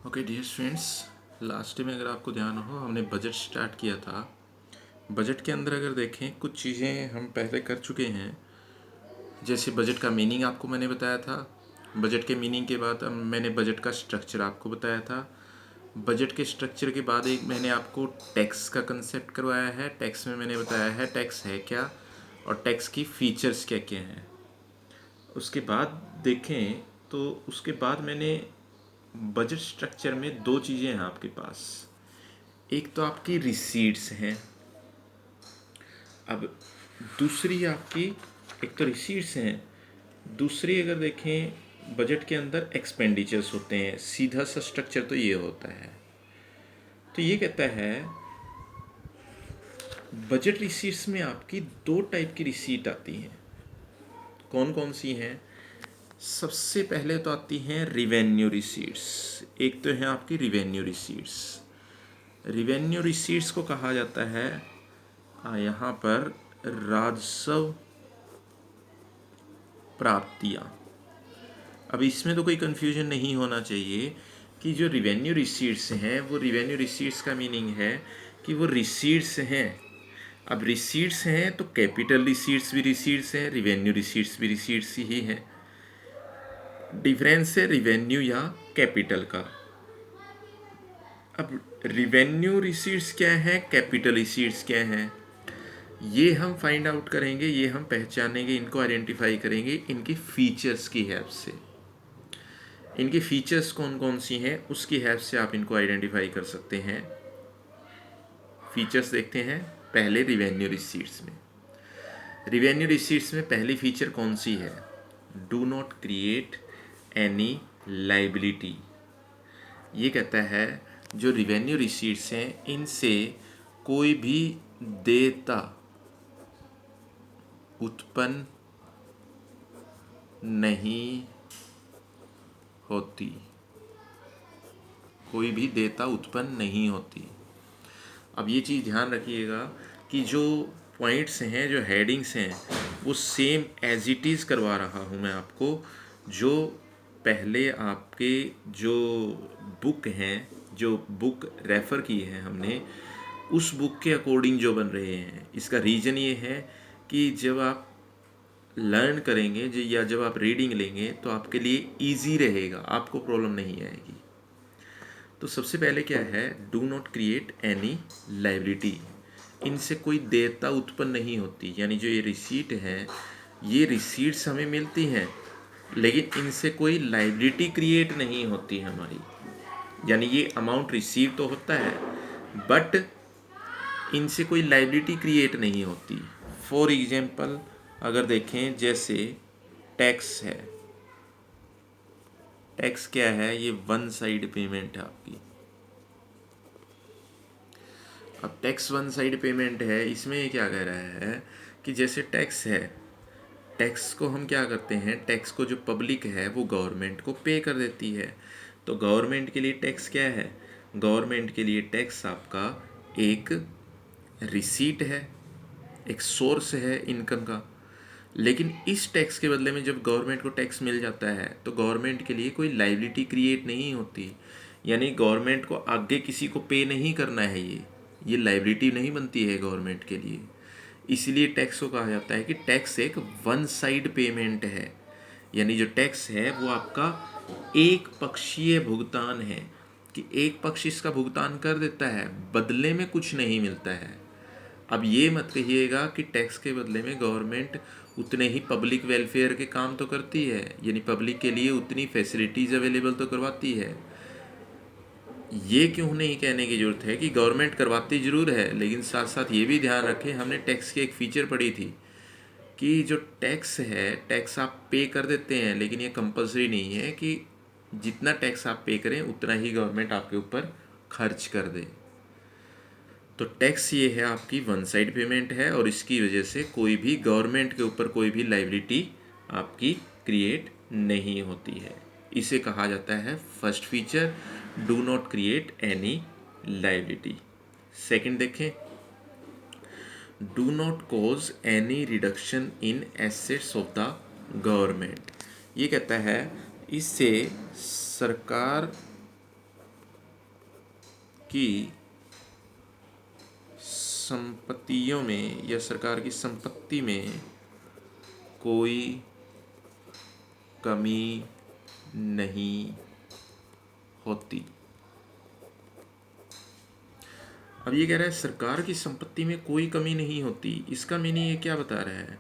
Okay dear students, last में अगर आपको ध्यान हो हमने बजट स्टार्ट किया था। बजट के अंदर अगर देखें कुछ चीज़ें हम पहले कर चुके हैं। जैसे बजट का मीनिंग आपको मैंने बताया था। बजट के मीनिंग के बाद मैंने बजट का स्ट्रक्चर आपको बताया था। बजट के स्ट्रक्चर के बाद एक मैंने आपको टैक्स का कंसेप्ट करवाया है। टैक्स में मैंने बताया है टैक्स है क्या और टैक्स की फीचर्स क्या क्या हैं। उसके बाद देखें तो उसके बाद मैंने बजट स्ट्रक्चर में दो चीज़ें हैं आपके पास। एक तो आपकी रिसीट्स हैं। अब दूसरी आपकी, एक तो रिसीट्स हैं, दूसरी अगर देखें बजट के अंदर एक्सपेंडिचर्स होते हैं। सीधा सा स्ट्रक्चर तो ये होता है। तो ये कहता है बजट रिसीट्स में आपकी दो टाइप की रिसीट आती हैं। कौन कौन सी हैं? सबसे पहले तो आती हैं रिवेन्यू रिसीट्स। एक तो है आपकी रिवेन्यू रिसीट्स। रिवेन्यू रिसीट्स को कहा जाता है यहाँ पर राजस्व प्राप्तियाँ। अब इसमें तो कोई कन्फ्यूजन नहीं होना चाहिए कि जो रिवेन्यू रिसीट्स हैं वो रिवेन्यू रिसीट्स का मीनिंग है कि वो रिसीट्स हैं। अब रिसीट्स हैं तो कैपिटल रिसीट्स भी रिसीट्स हैं, रिवेन्यू रिसीट्स भी रिसीट्स ही हैं। डिफरेंस है रिवेन्यू या कैपिटल का। अब रिवेन्यू रिसीट्स क्या है, कैपिटल रिसीट्स क्या है, ये हम फाइंड आउट करेंगे, ये हम पहचानेंगे, इनको आइडेंटिफाई करेंगे इनकी फीचर्स की हेल्प से। इनकी फीचर्स कौन कौन सी हैं उसकी हेल्प से आप इनको आइडेंटिफाई कर सकते हैं। फीचर्स देखते हैं पहले रिवेन्यू रिसीट्स में। रिवेन्यू रिसीट्स में पहली फीचर कौन सी है? Do not create any liability. ये कहता है जो रिवेन्यू रिसीट्स हैं इनसे कोई भी देयता उत्पन्न नहीं होती। कोई भी देयता उत्पन्न नहीं होती। अब ये चीज़ ध्यान रखिएगा कि जो पॉइंट्स हैं, जो हेडिंग्स हैं, वो सेम एज इट इज़ करवा रहा हूँ मैं आपको। जो पहले आपके जो बुक हैं, जो बुक रेफ़र की है हमने, उस बुक के अकॉर्डिंग जो बन रहे हैं। इसका रीज़न ये है कि जब आप लर्न करेंगे या जब आप रीडिंग लेंगे तो आपके लिए ईजी रहेगा, आपको प्रॉब्लम नहीं आएगी। तो सबसे पहले क्या है, do not create any liability. इनसे कोई देयता उत्पन्न नहीं होती। यानी जो ये रिसीट है, ये रिसीट्स हमें मिलती हैं लेकिन इनसे कोई लाइबिलिटी क्रिएट नहीं होती हमारी। यानी ये अमाउंट रिसीव तो होता है बट इनसे कोई लाइबिलिटी क्रिएट नहीं होती। फॉर एग्जांपल अगर देखें जैसे टैक्स है। टैक्स क्या है? ये वन साइड पेमेंट है आपकी। अब टैक्स वन साइड पेमेंट है, इसमें ये क्या कह रहा है कि जैसे टैक्स है, टैक्स को हम क्या करते हैं, टैक्स को जो पब्लिक है वो गवर्नमेंट को पे कर देती है। तो गवर्नमेंट के लिए टैक्स क्या है? गवर्नमेंट के लिए टैक्स आपका एक रिसीट है, एक सोर्स है इनकम का। लेकिन इस टैक्स के बदले में जब गवर्नमेंट को टैक्स मिल जाता है तो गवर्नमेंट के लिए कोई लाइबिलिटी क्रिएट नहीं होती। यानी गवर्नमेंट को आगे किसी को पे नहीं करना है, ये लाइबिलिटी नहीं बनती है गवर्नमेंट के लिए। इसलिए टैक्स को कहा जाता है कि टैक्स एक वन साइड पेमेंट है। यानी जो टैक्स है वो आपका एक पक्षीय भुगतान है कि एक पक्ष इसका भुगतान कर देता है, बदले में कुछ नहीं मिलता है। अब ये मत कहिएगा कि टैक्स के बदले में गवर्नमेंट उतने ही पब्लिक वेलफेयर के काम तो करती है, यानी पब्लिक के लिए उतनी फैसिलिटीज़ अवेलेबल तो करवाती है। ये क्यों नहीं कहने की ज़रूरत है कि गवर्नमेंट करवाती ज़रूर है, लेकिन साथ साथ ये भी ध्यान रखें, हमने टैक्स की एक फ़ीचर पढ़ी थी कि जो टैक्स है, टैक्स आप पे कर देते हैं लेकिन ये कंपलसरी नहीं है कि जितना टैक्स आप पे करें उतना ही गवर्नमेंट आपके ऊपर खर्च कर दे। तो टैक्स ये है आपकी वन साइड पेमेंट है और इसकी वजह से कोई भी गवर्नमेंट के ऊपर कोई भी लाइबिलिटी आपकी क्रिएट नहीं होती है। इसे कहा जाता है first feature, do not create any liability. Second देखें, do not cause any reduction in assets of the government. ये कहता है इससे सरकार की संपत्तियों में या सरकार की संपत्ति में कोई कमी नहीं होती। अब ये कह रहा है सरकार की संपत्ति में कोई कमी नहीं होती। इसका मीनिंग ये क्या बता रहा है?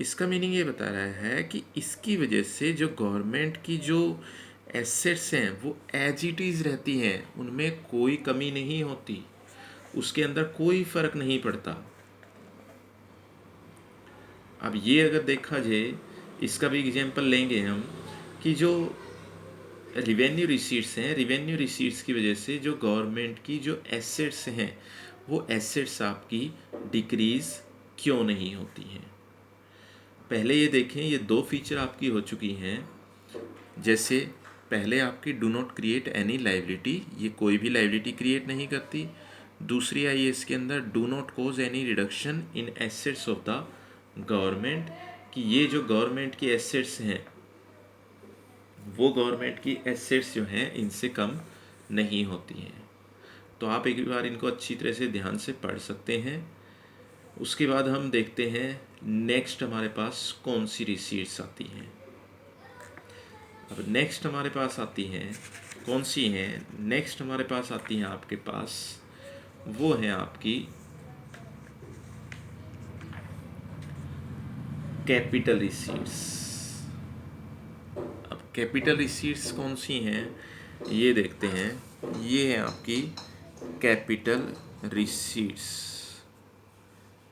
इसका मीनिंग ये बता रहा है कि इसकी वजह से जो गवर्नमेंट की जो एसेट्स हैं वो एज इट इज़ रहती हैं, उनमें कोई कमी नहीं होती, उसके अंदर कोई फ़र्क नहीं पड़ता। अब ये अगर देखा जाए, इसका भी एग्जांपल लेंगे हम कि जो रिवेन्यू रिसीट्स हैं, रिवेन्यू रिसीट्स की वजह से जो गवर्नमेंट की जो एसेट्स हैं वो एसेट्स आपकी डिक्रीज़ क्यों नहीं होती हैं। पहले ये देखें, ये दो फीचर आपकी हो चुकी हैं। जैसे पहले आपकी do not create any liability, ये कोई भी लाइबिलिटी क्रिएट नहीं करती। दूसरी आई है इसके अंदर do not cause any reduction in assets of the government, कि ये जो गवर्नमेंट की एसेट्स हैं वो गवर्नमेंट की एसेट्स जो हैं इनसे कम नहीं होती हैं। तो आप एक बार इनको अच्छी तरह से ध्यान से पढ़ सकते हैं। उसके बाद हम देखते हैं नेक्स्ट हमारे पास कौन सी रिसीट्स आती हैं। अब नेक्स्ट हमारे पास आती हैं कौन सी हैं? नेक्स्ट हमारे पास आती हैं आपके पास, वो है आपकी कैपिटल रिसीट्स। अब कैपिटल रिसीट्स कौन सी हैं ये देखते हैं। ये है आपकी कैपिटल रिसीट्स,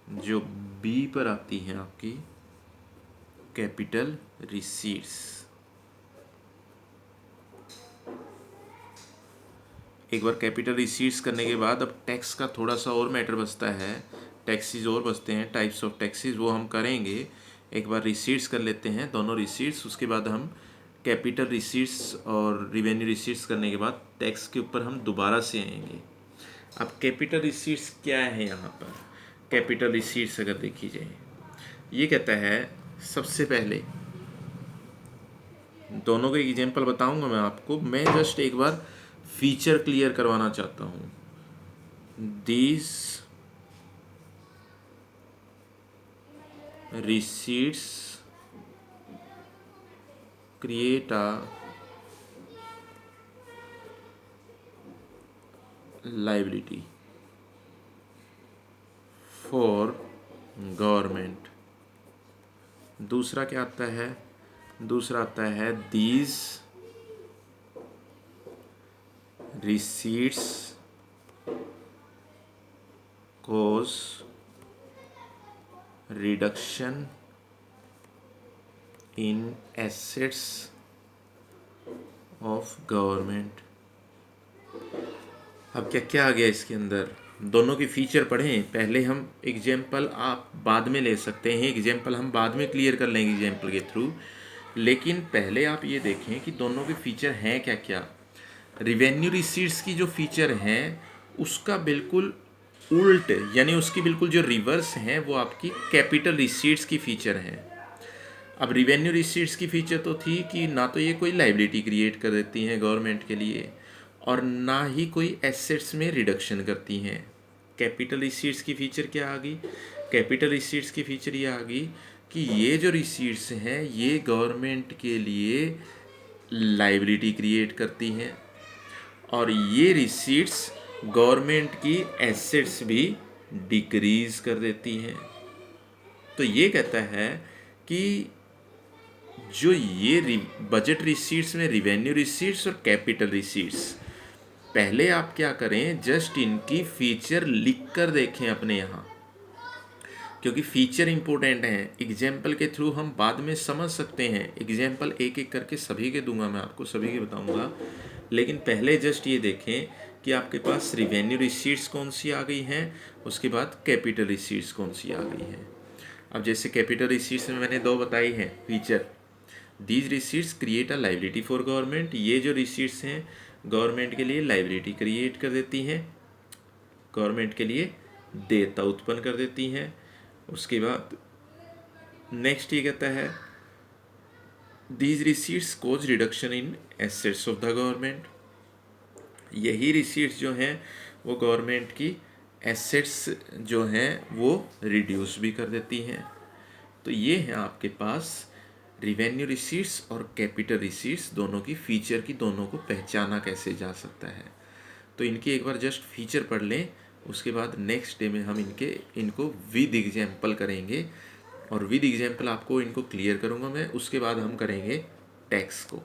जो बी पर आती हैं आपकी कैपिटल रिसीट्स। एक बार कैपिटल रिसीट्स करने के बाद अब टैक्स का थोड़ा सा और मैटर बचता है, टैक्सेस और बचते हैं, टाइप्स ऑफ टैक्सेस, वो हम करेंगे। एक बार रिसीट्स कर लेते हैं दोनों रिसीट्स, उसके बाद हम कैपिटल रिसीट्स और रिवेन्यू रिसीट्स करने के बाद टैक्स के ऊपर हम दोबारा से आएंगे। अब कैपिटल रिसीट्स क्या है यहाँ पर? कैपिटल रिसीट्स अगर देखी जाए, ये कहता है सबसे पहले दोनों के एग्जांपल बताऊंगा मैं आपको, मैं जस्ट एक बार फीचर क्लियर करवाना चाहता हूँ। These receipts create a liability for government। दूसरा क्या आता है? दूसरा आता है these receipts cause reduction in assets of government। अब क्या क्या आ गया इसके अंदर? दोनों की फीचर पढ़ें, पहले हम एग्जाम्पल आप बाद में ले सकते हैं, एग्जाम्पल हम बाद में क्लियर कर लेंगे एग्जाम्पल के थ्रू, लेकिन पहले आप ये देखें कि दोनों के फीचर हैं क्या क्या। रिवेन्यू रिसीट्स की जो फीचर हैं उसका बिल्कुल उल्ट, यानी उसकी बिल्कुल जो रिवर्स हैं वो आपकी कैपिटल रिसीट्स की फीचर हैं। अब रिवेन्यू रिसीट्स की फीचर तो थी कि ना तो ये कोई लाइबिलिटी क्रिएट कर देती हैं गवर्नमेंट के लिए और ना ही कोई एसेट्स में रिडक्शन करती हैं। कैपिटल रिसीट्स की फीचर क्या आ गई? कैपिटल रिसीट्स की फीचर ये आ गई कि ये जो रिसीट्स हैं ये गवर्नमेंट के लिए लाइबिलिटी क्रिएट करती हैं और ये रिसीट्स गवर्नमेंट की एसेट्स भी डिक्रीज कर देती हैं। तो ये कहता है कि जो ये बजट रिसीट्स में रिवेन्यू रिसीट्स और कैपिटल रिसीट्स, पहले आप क्या करें, जस्ट इनकी फीचर लिख कर देखें अपने यहाँ, क्योंकि फीचर इंपॉर्टेंट हैं। एग्जाम्पल के थ्रू हम बाद में समझ सकते हैं, एग्जाम्पल एक एक करके सभी के दूंगा, मैं आपको सभी के बताऊंगा, लेकिन पहले जस्ट ये देखें कि आपके पास रिवेन्यू रिसीट्स कौन सी आ गई हैं, उसके बाद कैपिटल रिसीट्स कौन सी आ गई हैं। अब जैसे कैपिटल रिसीट्स में मैंने दो बताई हैं feature, these receipts create a liability for government, ये जो रिसीट्स हैं गवर्नमेंट के लिए लाइबिलिटी क्रिएट कर देती हैं, गवर्नमेंट के लिए देयता उत्पन्न कर देती हैं। उसके बाद नेक्स्ट ये कहता है these receipts cause reduction in assets of the government, यही रिसीट्स जो हैं वो गवर्नमेंट की एसेट्स जो हैं वो रिड्यूस भी कर देती हैं। तो ये है आपके पास रिवेन्यू रिसीट्स और कैपिटल रिसीट्स दोनों की फीचर की, दोनों को पहचाना कैसे जा सकता है। तो इनकी एक बार जस्ट फीचर पढ़ लें, उसके बाद नेक्स्ट डे में हम इनको विद एग्जाम्पल करेंगे, और विद एग्जाम्पल आपको इनको क्लियर करूँगा मैं। उसके बाद हम करेंगे टैक्स को।